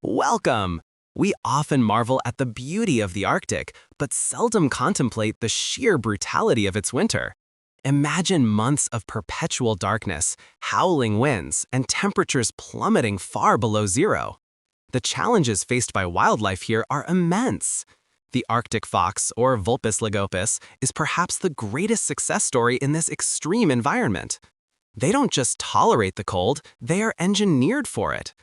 Welcome! We often marvel at the beauty of the Arctic, but seldom contemplate the sheer brutality of its winter. Imagine months of perpetual darkness, howling winds, and temperatures plummeting far below zero. The challenges faced by wildlife here are immense. The Arctic fox, or Vulpes lagopus, is perhaps the greatest success story in this extreme environment. They don't just tolerate the cold, they are engineered for it.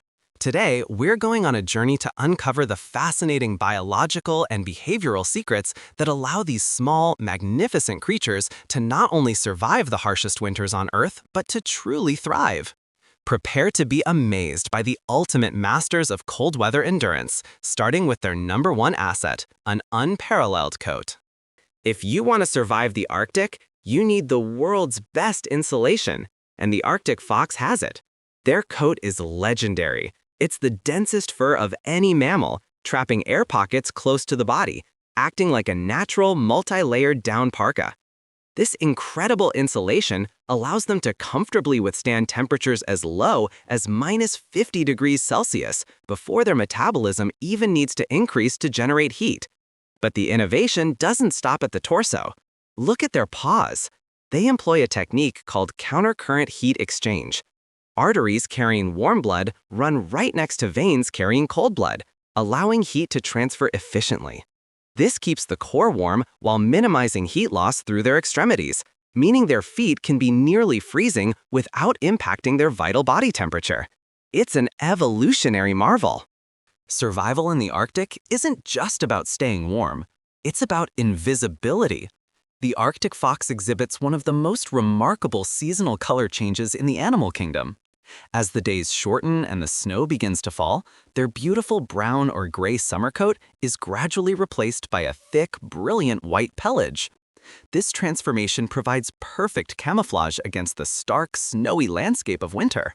Today, we're going on a journey to uncover the fascinating biological and behavioral secrets that allow these small, magnificent creatures to not only survive the harshest winters on Earth, but to truly thrive. Prepare to be amazed by the ultimate masters of cold weather endurance, starting with their number one asset, an unparalleled coat. If you want to survive the Arctic, you need the world's best insulation, and the Arctic fox has it. Their coat is legendary. It's the densest fur of any mammal, trapping air pockets close to the body, acting like a natural, multi-layered down parka. This incredible insulation allows them to comfortably withstand temperatures as low as -50 degrees Celsius before their metabolism even needs to increase to generate heat. But the innovation doesn't stop at the torso. Look at their paws. They employ a technique called countercurrent heat exchange. Arteries carrying warm blood run right next to veins carrying cold blood, allowing heat to transfer efficiently. This keeps the core warm while minimizing heat loss through their extremities, meaning their feet can be nearly freezing without impacting their vital body temperature. It's an evolutionary marvel. Survival in the Arctic isn't just about staying warm. It's about invisibility. The Arctic fox exhibits one of the most remarkable seasonal color changes in the animal kingdom. As the days shorten and the snow begins to fall, their beautiful brown or gray summer coat is gradually replaced by a thick, brilliant white pelage. This transformation provides perfect camouflage against the stark, snowy landscape of winter.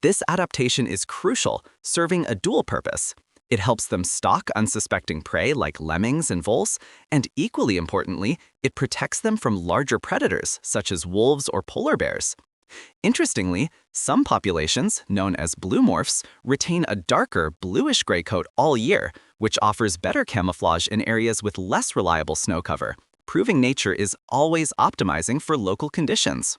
This adaptation is crucial, serving a dual purpose. It helps them stalk unsuspecting prey like lemmings and voles, and equally importantly, it protects them from larger predators such as wolves or polar bears. Interestingly, some populations, known as blue morphs, retain a darker bluish-gray coat all year, which offers better camouflage in areas with less reliable snow cover, proving nature is always optimizing for local conditions.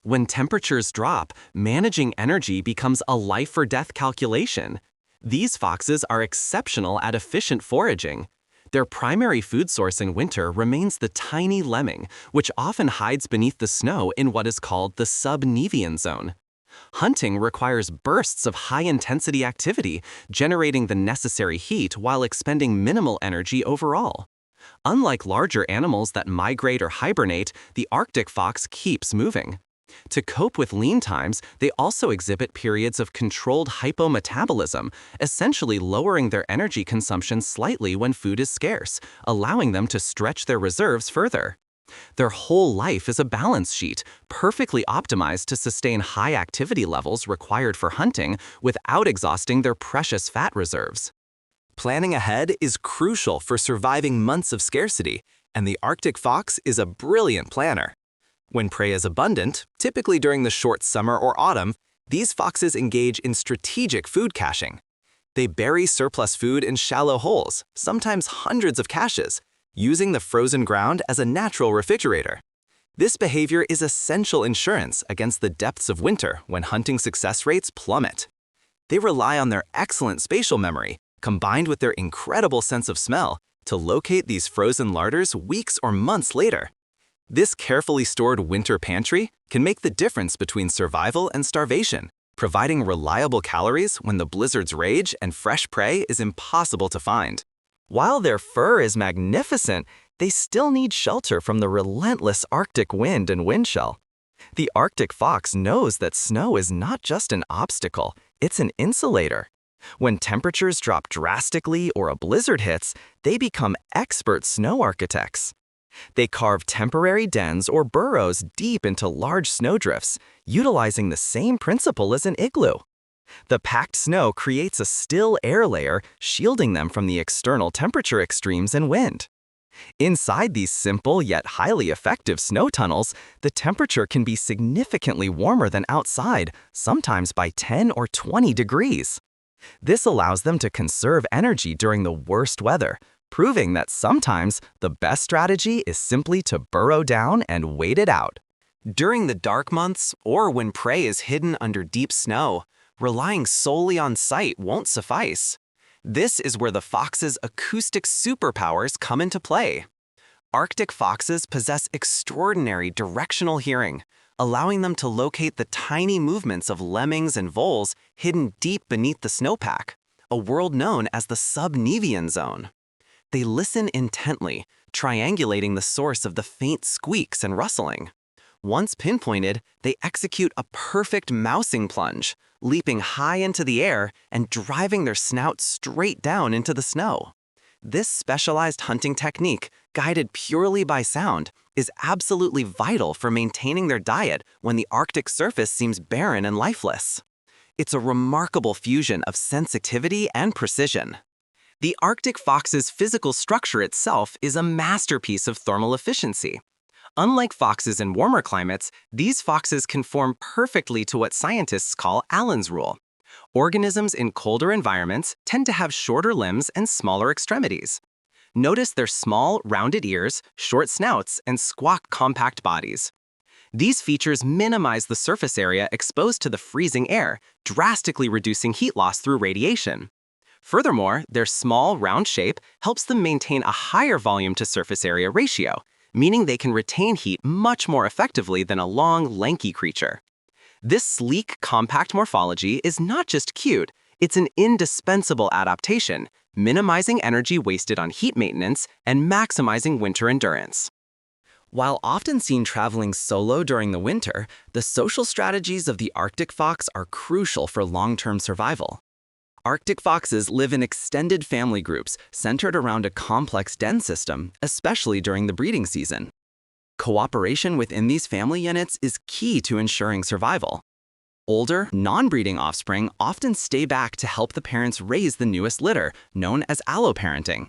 When temperatures drop, managing energy becomes a life-or-death calculation. These foxes are exceptional at efficient foraging. Their primary food source in winter remains the tiny lemming, which often hides beneath the snow in what is called the sub-Nevian zone. Hunting requires bursts of high-intensity activity, generating the necessary heat while expending minimal energy overall. Unlike larger animals that migrate or hibernate, the Arctic fox keeps moving. To cope with lean times, they also exhibit periods of controlled hypometabolism, essentially lowering their energy consumption slightly when food is scarce, allowing them to stretch their reserves further. Their whole life is a balance sheet, perfectly optimized to sustain high activity levels required for hunting without exhausting their precious fat reserves. Planning ahead is crucial for surviving months of scarcity, and the Arctic fox is a brilliant planner. When prey is abundant, typically during the short summer or autumn, these foxes engage in strategic food caching. They bury surplus food in shallow holes, sometimes hundreds of caches, using the frozen ground as a natural refrigerator. This behavior is essential insurance against the depths of winter when hunting success rates plummet. They rely on their excellent spatial memory, combined with their incredible sense of smell, to locate these frozen larders weeks or months later. This carefully stored winter pantry can make the difference between survival and starvation, providing reliable calories when the blizzards rage and fresh prey is impossible to find. While their fur is magnificent, they still need shelter from the relentless Arctic wind and windchill. The Arctic fox knows that snow is not just an obstacle, it's an insulator. When temperatures drop drastically or a blizzard hits, they become expert snow architects. They carve temporary dens or burrows deep into large snowdrifts, utilizing the same principle as an igloo. The packed snow creates a still air layer, shielding them from the external temperature extremes and wind. Inside these simple yet highly effective snow tunnels, the temperature can be significantly warmer than outside, sometimes by 10 or 20 degrees. This allows them to conserve energy during the worst weather, proving that sometimes the best strategy is simply to burrow down and wait it out. During the dark months, or when prey is hidden under deep snow, relying solely on sight won't suffice. This is where the fox's acoustic superpowers come into play. Arctic foxes possess extraordinary directional hearing, allowing them to locate the tiny movements of lemmings and voles hidden deep beneath the snowpack, a world known as the subnevian zone. They listen intently, triangulating the source of the faint squeaks and rustling. Once pinpointed, they execute a perfect mousing plunge, leaping high into the air and driving their snout straight down into the snow. This specialized hunting technique, guided purely by sound, is absolutely vital for maintaining their diet when the Arctic surface seems barren and lifeless. It's a remarkable fusion of sensitivity and precision. The Arctic fox's physical structure itself is a masterpiece of thermal efficiency. Unlike foxes in warmer climates, these foxes conform perfectly to what scientists call Allen's rule. Organisms in colder environments tend to have shorter limbs and smaller extremities. Notice their small, rounded ears, short snouts, and squat, compact bodies. These features minimize the surface area exposed to the freezing air, drastically reducing heat loss through radiation. Furthermore, their small, round shape helps them maintain a higher volume to surface area ratio, meaning they can retain heat much more effectively than a long, lanky creature. This sleek, compact morphology is not just cute, it's an indispensable adaptation, minimizing energy wasted on heat maintenance and maximizing winter endurance. While often seen traveling solo during the winter, the social strategies of the Arctic fox are crucial for long-term survival. Arctic foxes live in extended family groups centered around a complex den system, especially during the breeding season. Cooperation within these family units is key to ensuring survival. Older, non-breeding offspring often stay back to help the parents raise the newest litter, known as alloparenting.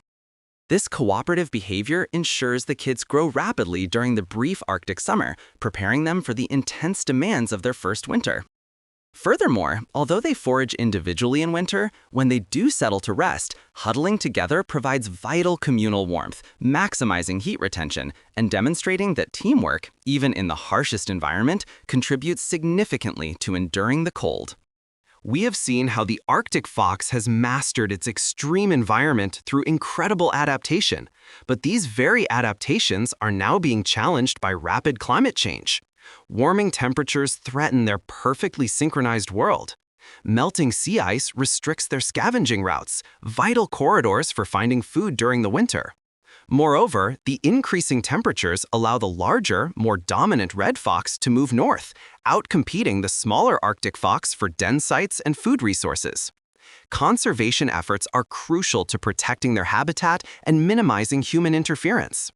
This cooperative behavior ensures the kids grow rapidly during the brief Arctic summer, preparing them for the intense demands of their first winter. Furthermore, although they forage individually in winter, when they do settle to rest, huddling together provides vital communal warmth, maximizing heat retention, and demonstrating that teamwork, even in the harshest environment, contributes significantly to enduring the cold. We have seen how the Arctic fox has mastered its extreme environment through incredible adaptation, but these very adaptations are now being challenged by rapid climate change. Warming temperatures threaten their perfectly synchronized world. Melting sea ice restricts their scavenging routes, vital corridors for finding food during the winter. Moreover, the increasing temperatures allow the larger, more dominant red fox to move north, outcompeting the smaller Arctic fox for den sites and food resources. Conservation efforts are crucial to protecting their habitat and minimizing human interference.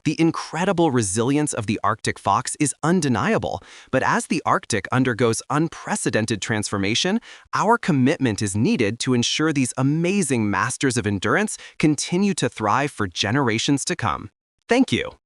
The incredible resilience of the Arctic fox is undeniable, but as the Arctic undergoes unprecedented transformation, our commitment is needed to ensure these amazing masters of endurance continue to thrive for generations to come. Thank you.